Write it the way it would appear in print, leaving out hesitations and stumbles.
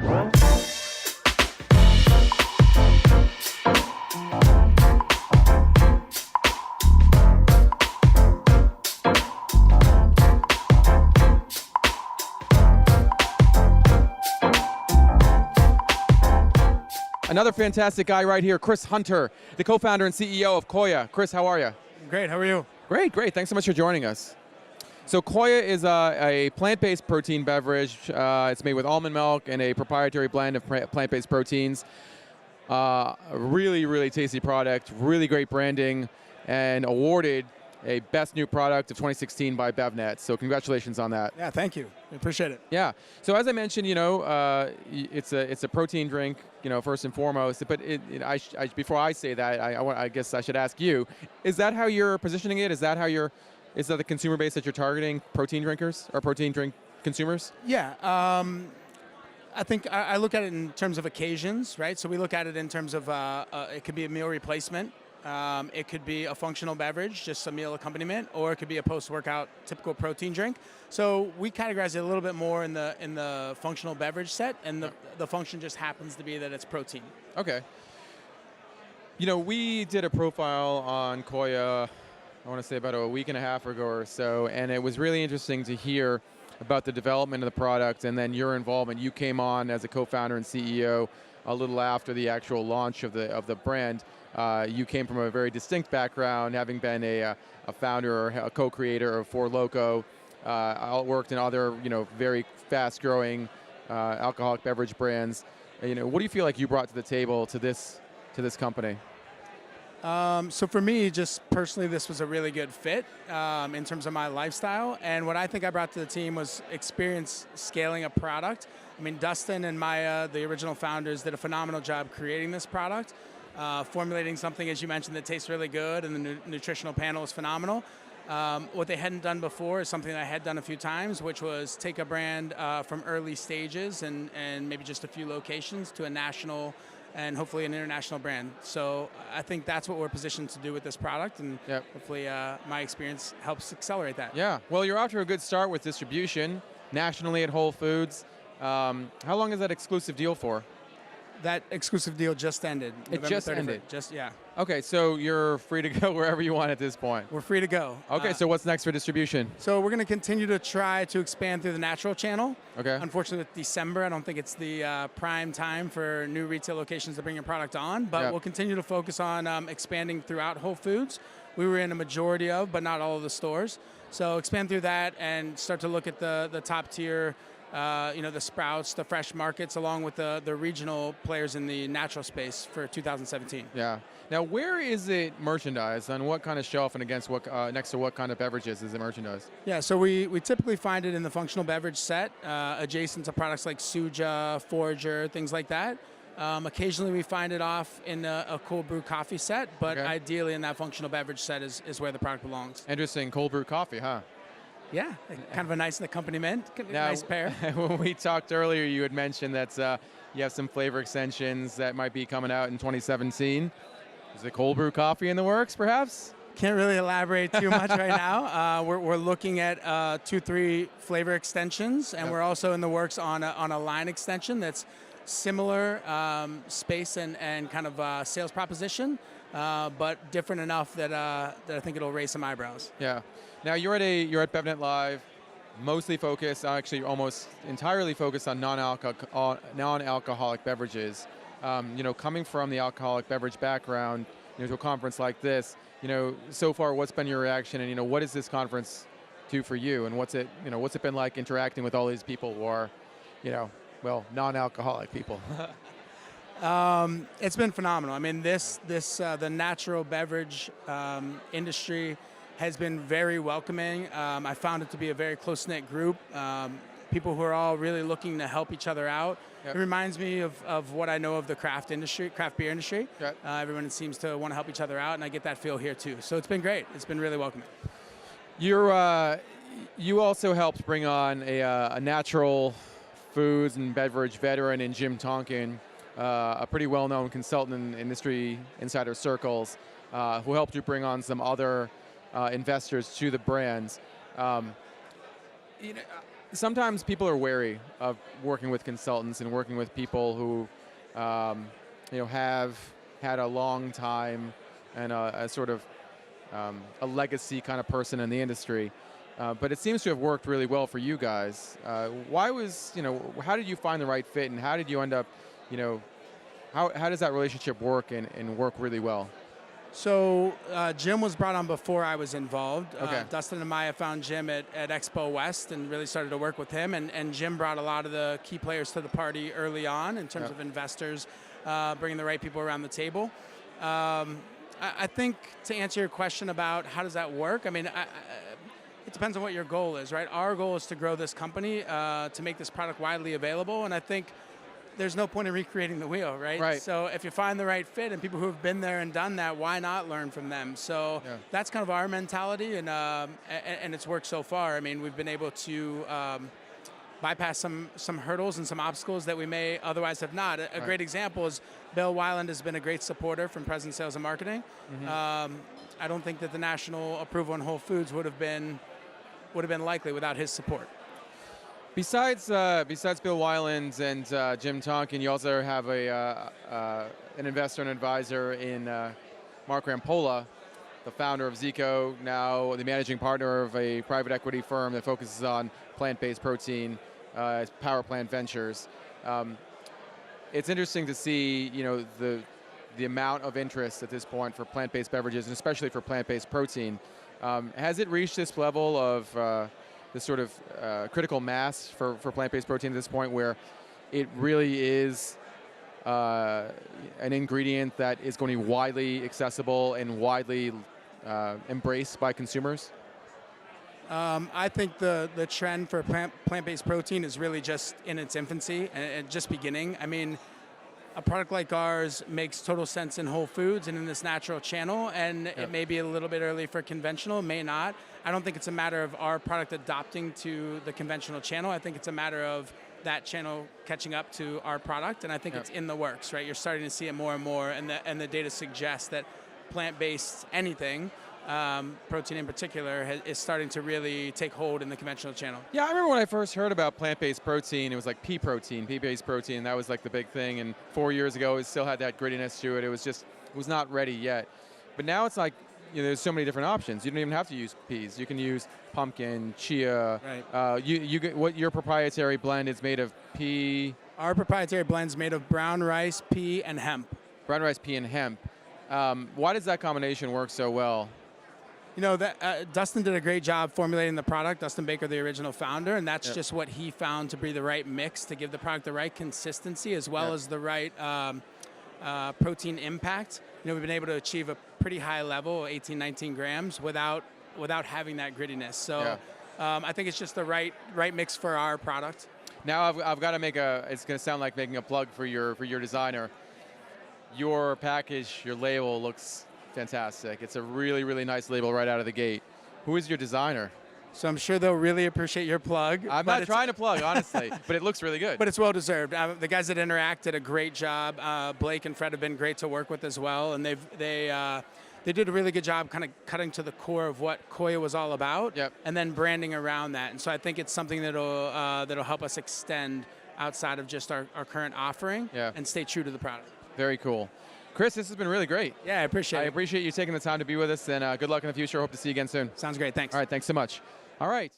Another fantastic guy right here, Chris Hunter, the co-founder and CEO of Koia. Chris, how are you? Great, how are you? Great, great. Thanks so much for joining us. So Koia is a plant-based protein beverage. It's made with almond milk and a proprietary blend of plant-based proteins. Really, really tasty product, really great branding, and awarded a Best New Product of 2016 by BevNET. So congratulations on that. Yeah, thank you. I appreciate it. Yeah. So as I mentioned, it's a protein drink, first and foremost. But before I say that, I guess I should ask you: is that how you're positioning it? Is that the consumer base that you're targeting? Protein drinkers or protein drink consumers? Yeah. I think I look at it in terms of occasions, right? So we look at it in terms of it could be a meal replacement. It could be a functional beverage, just a meal accompaniment, or it could be a post-workout typical protein drink. So we categorize it a little bit more in the functional beverage set, and the function just happens to be that it's protein. Okay. We did a profile on Koia, I want to say about a week and a half ago or so, and it was really interesting to hear about the development of the product and then your involvement. You came on as a co-founder and CEO a little after the actual launch of the brand. You came from a very distinct background, having been a founder or a co-creator of Four Loko, worked in other very fast-growing alcoholic beverage brands. What do you feel like you brought to the table to this company? So for me, just personally, this was a really good fit in terms of my lifestyle. And what I think I brought to the team was experience scaling a product. I mean, Dustin and Maya, the original founders, did a phenomenal job creating this product, formulating something, as you mentioned, that tastes really good, and the nutritional panel is phenomenal. What they hadn't done before is something I had done a few times, which was take a brand from early stages and maybe just a few locations to a national and hopefully an international brand. So I think that's what we're positioned to do with this product, and hopefully my experience helps accelerate that. Yeah, well, you're off to a good start with distribution nationally at Whole Foods. How long is that exclusive deal for? That exclusive deal just ended. It just ended? Yeah. Okay, so you're free to go wherever you want at this point. We're free to go. Okay, so what's next for distribution? So we're going to continue to try to expand through the natural channel. Okay. Unfortunately, with December, I don't think it's the prime time for new retail locations to bring your product on, but we'll continue to focus on expanding throughout Whole Foods. We were in a majority of, but not all of the stores. So expand through that and start to look at the top tier, the Sprouts, the Fresh Markets, along with the regional players in the natural space for 2017. Yeah. Now, where is it merchandised? On what kind of shelf and against what next to what kind of beverages is it merchandised? Yeah, so we typically find it in the functional beverage set, adjacent to products like Suja, Forager, things like that. Occasionally we find it off in a cold brew coffee set, but ideally in that functional beverage set is where the product belongs. Interesting, cold brew coffee, huh? Yeah, kind of a nice accompaniment, nice pair. When we talked earlier, you had mentioned that you have some flavor extensions that might be coming out in 2017. Is the cold brew coffee in the works, perhaps? Can't really elaborate too much right now. We're looking at 2-3 flavor extensions, and we're also in the works on a line extension that's similar space and kind of sales proposition, but different enough that I think it'll raise some eyebrows. Yeah. Now you're at BevNet Live, mostly focused, actually almost entirely focused on non-alcoholic beverages. Coming from the alcoholic beverage background, to a conference like this, so far what's been your reaction, and what does this conference do for you, and what's it been like interacting with all these people who are, non-alcoholic people? It's been phenomenal. I mean, the natural beverage industry has been very welcoming. I found it to be a very close-knit group. People who are all really looking to help each other out. It reminds me of what I know of the craft beer industry. Everyone seems to want to help each other out, and I get that feel here too. So it's been great. It's been really welcoming. You also helped bring on a natural foods and beverage veteran in Jim Tonkin, a pretty well-known consultant in industry insider circles, who helped you bring on some other investors to the brands. sometimes people are wary of working with consultants and working with people who, have had a long time and a sort of a legacy kind of person in the industry. But it seems to have worked really well for you guys. How did you find the right fit, and how did you end up, how does that relationship work and work really well? So Jim was brought on before I was involved. Okay. Dustin and Maya found Jim at Expo West and really started to work with him. And Jim brought a lot of the key players to the party early on in terms of investors, bringing the right people around the table. I think to answer your question about how does that work, I mean, it depends on what your goal is, right? Our goal is to grow this company, to make this product widely available, and I think there's no point in recreating the wheel, right? Right. So if you find the right fit and people who have been there and done that, why not learn from them? So that's kind of our mentality, and it's worked so far. I mean, we've been able to bypass some hurdles and some obstacles that we may otherwise have not. A great example is Bill Weiland has been a great supporter from President Sales and Marketing. Mm-hmm. I don't think that the national approval in Whole Foods would have been likely without his support. Besides Bill Weiland and Jim Tonkin, you also have an investor and advisor in Mark Rampolla, the founder of Zico, now the managing partner of a private equity firm that focuses on plant-based protein, Power Plant Ventures. It's interesting to see, the amount of interest at this point for plant-based beverages, and especially for plant-based protein. Has it reached this level of this sort of critical mass for plant-based protein at this point where it really is an ingredient that is going to be widely accessible and widely embraced by consumers? I think the trend for plant-based protein is really just in its infancy and just beginning. I mean, a product like ours makes total sense in Whole Foods and in this natural channel, and it may be a little bit early for conventional, it may not. I don't think it's a matter of our product adopting to the conventional channel. I think it's a matter of that channel catching up to our product, and I think it's in the works, right? You're starting to see it more and more, and the data suggests that plant-based anything, protein in particular, is starting to really take hold in the conventional channel. Yeah, I remember when I first heard about plant-based protein, it was like pea-based protein, that was like the big thing, and 4 years ago it still had that grittiness to it. It was not ready yet. But now it's like, there's so many different options. You don't even have to use peas. You can use pumpkin, chia. Right. What your proprietary blend is made of pea? Our proprietary blend is made of brown rice, pea, and hemp. Brown rice, pea, and hemp. Why does that combination work so well? Dustin did a great job formulating the product. Dustin Baker, the original founder, and that's just what he found to be the right mix to give the product the right consistency as well as the right protein impact. We've been able to achieve a pretty high level, 18, 19 grams, without having that grittiness. So I think it's just the right mix for our product. Now I've got to it's going to sound like making a plug for your designer. Your package, your label looks fantastic. It's a really, really nice label right out of the gate. Who is your designer? So I'm sure they'll really appreciate your plug. I'm not trying to plug, honestly, but it looks really good. But it's well deserved. The guys at Interact did a great job. Blake and Fred have been great to work with as well, and they did a really good job kind of cutting to the core of what Koia was all about, and then branding around that. And so I think it's something that'll help us extend outside of just our current offering and stay true to the product. Very cool. Chris, this has been really great. Yeah, I appreciate it. I appreciate you taking the time to be with us, and good luck in the future. Hope to see you again soon. Sounds great. Thanks. All right, thanks so much. All right.